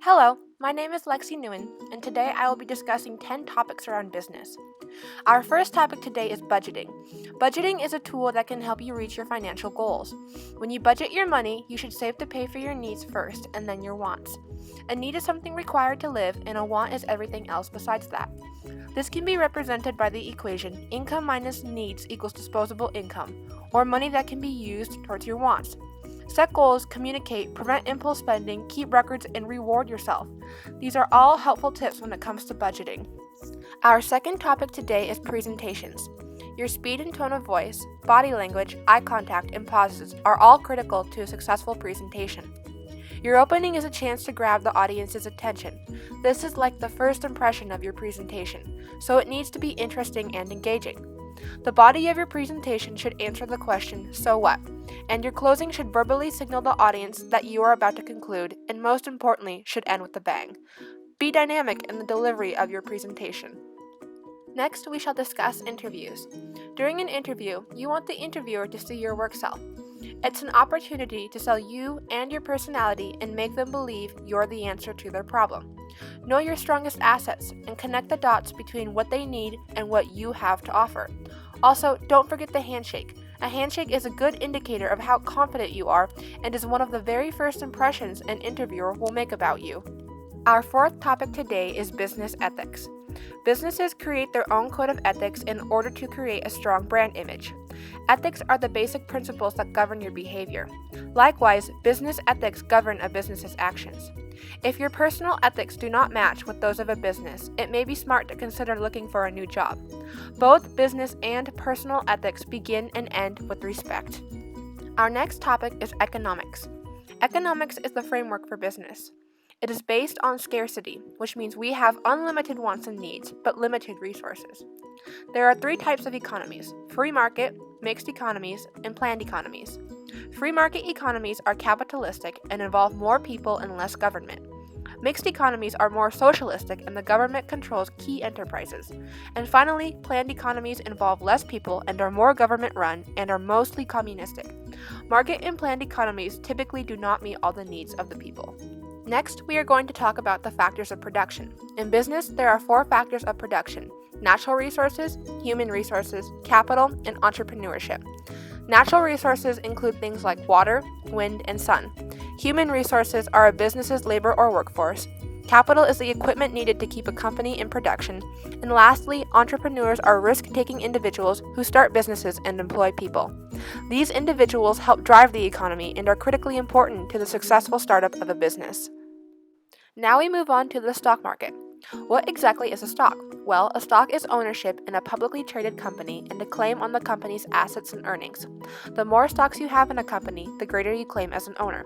Hello, my name is Lexi Nguyen, and today I will be discussing 10 topics around business. Our first topic today is budgeting. Budgeting is a tool that can help you reach your financial goals. When you budget your money, you should save to pay for your needs first and then your wants. A need is something required to live, and a want is everything else besides that. This can be represented by the equation income minus needs equals disposable income, or money that can be used towards your wants. Set goals, communicate, prevent impulse spending, keep records, and reward yourself. These are all helpful tips when it comes to budgeting. Our second topic today is presentations. Your speed and tone of voice, body language, eye contact, and pauses are all critical to a successful presentation. Your opening is a chance to grab the audience's attention. This is like the first impression of your presentation, so it needs to be interesting and engaging. The body of your presentation should answer the question, "So what?" and your closing should verbally signal the audience that you are about to conclude, and most importantly, should end with a bang. Be dynamic in the delivery of your presentation. Next, we shall discuss interviews. During an interview, you want the interviewer to see your work sell. It's an opportunity to sell you and your personality and make them believe you're the answer to their problem. Know your strongest assets and connect the dots between what they need and what you have to offer. Also, don't forget the handshake. A handshake is a good indicator of how confident you are and is one of the very first impressions an interviewer will make about you. Our fourth topic today is business ethics. Businesses create their own code of ethics in order to create a strong brand image. Ethics are the basic principles that govern your behavior. Likewise, business ethics govern a business's actions. If your personal ethics do not match with those of a business, it may be smart to consider looking for a new job. Both business and personal ethics begin and end with respect. Our next topic is economics. Economics is the framework for business. It is based on scarcity, which means we have unlimited wants and needs, but limited resources. There are three types of economies: free market, mixed economies, and planned economies. Free market economies are capitalistic and involve more people and less government. Mixed economies are more socialistic and the government controls key enterprises. And finally, planned economies involve less people and are more government-run and are mostly communistic. Market and planned economies typically do not meet all the needs of the people. Next, we are going to talk about the factors of production. In business, there are 4 factors of production: natural resources, human resources, capital, and entrepreneurship. Natural resources include things like water, wind, and sun. Human resources are a business's labor or workforce. Capital is the equipment needed to keep a company in production. And lastly, entrepreneurs are risk-taking individuals who start businesses and employ people. These individuals help drive the economy and are critically important to the successful startup of a business. Now we move on to the stock market. What exactly is a stock? Well, a stock is ownership in a publicly traded company and a claim on the company's assets and earnings. The more stocks you have in a company, the greater you claim as an owner.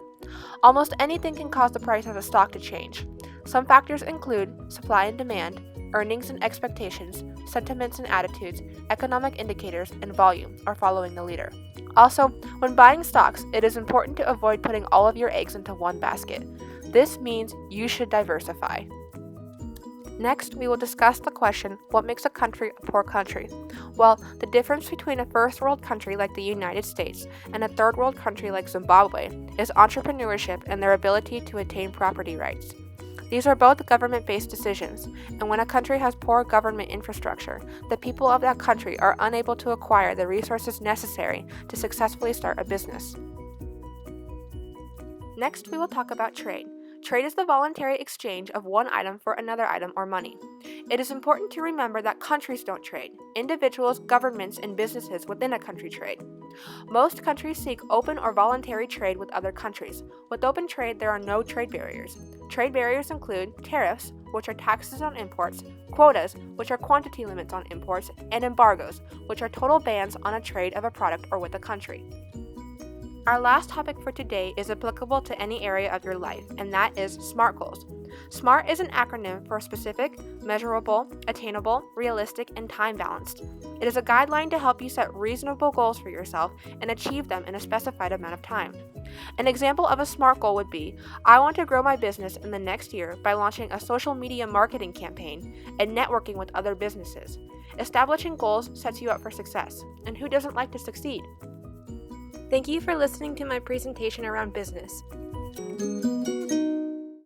Almost anything can cause the price of a stock to change. Some factors include supply and demand, earnings and expectations, sentiments and attitudes, economic indicators, and volume, or following the leader. Also, when buying stocks, it is important to avoid putting all of your eggs into one basket. This means you should diversify. Next, we will discuss the question, what makes a country a poor country? Well, the difference between a first world country like the United States and a third world country like Zimbabwe is entrepreneurship and their ability to attain property rights. These are both government-based decisions, and when a country has poor government infrastructure, the people of that country are unable to acquire the resources necessary to successfully start a business. Next, we will talk about trade. Trade is the voluntary exchange of one item for another item or money. It is important to remember that countries don't trade. Individuals, governments, and businesses within a country trade. Most countries seek open or voluntary trade with other countries. With open trade, there are no trade barriers. Trade barriers include tariffs, which are taxes on imports, quotas, which are quantity limits on imports, and embargoes, which are total bans on a trade of a product or with a country. Our last topic for today is applicable to any area of your life, and that is SMART goals. SMART is an acronym for specific, measurable, attainable, realistic, and time-balanced. It is a guideline to help you set reasonable goals for yourself and achieve them in a specified amount of time. An example of a SMART goal would be, I want to grow my business in the next year by launching a social media marketing campaign and networking with other businesses. Establishing goals sets you up for success, and who doesn't like to succeed? Thank you for listening to my presentation around business.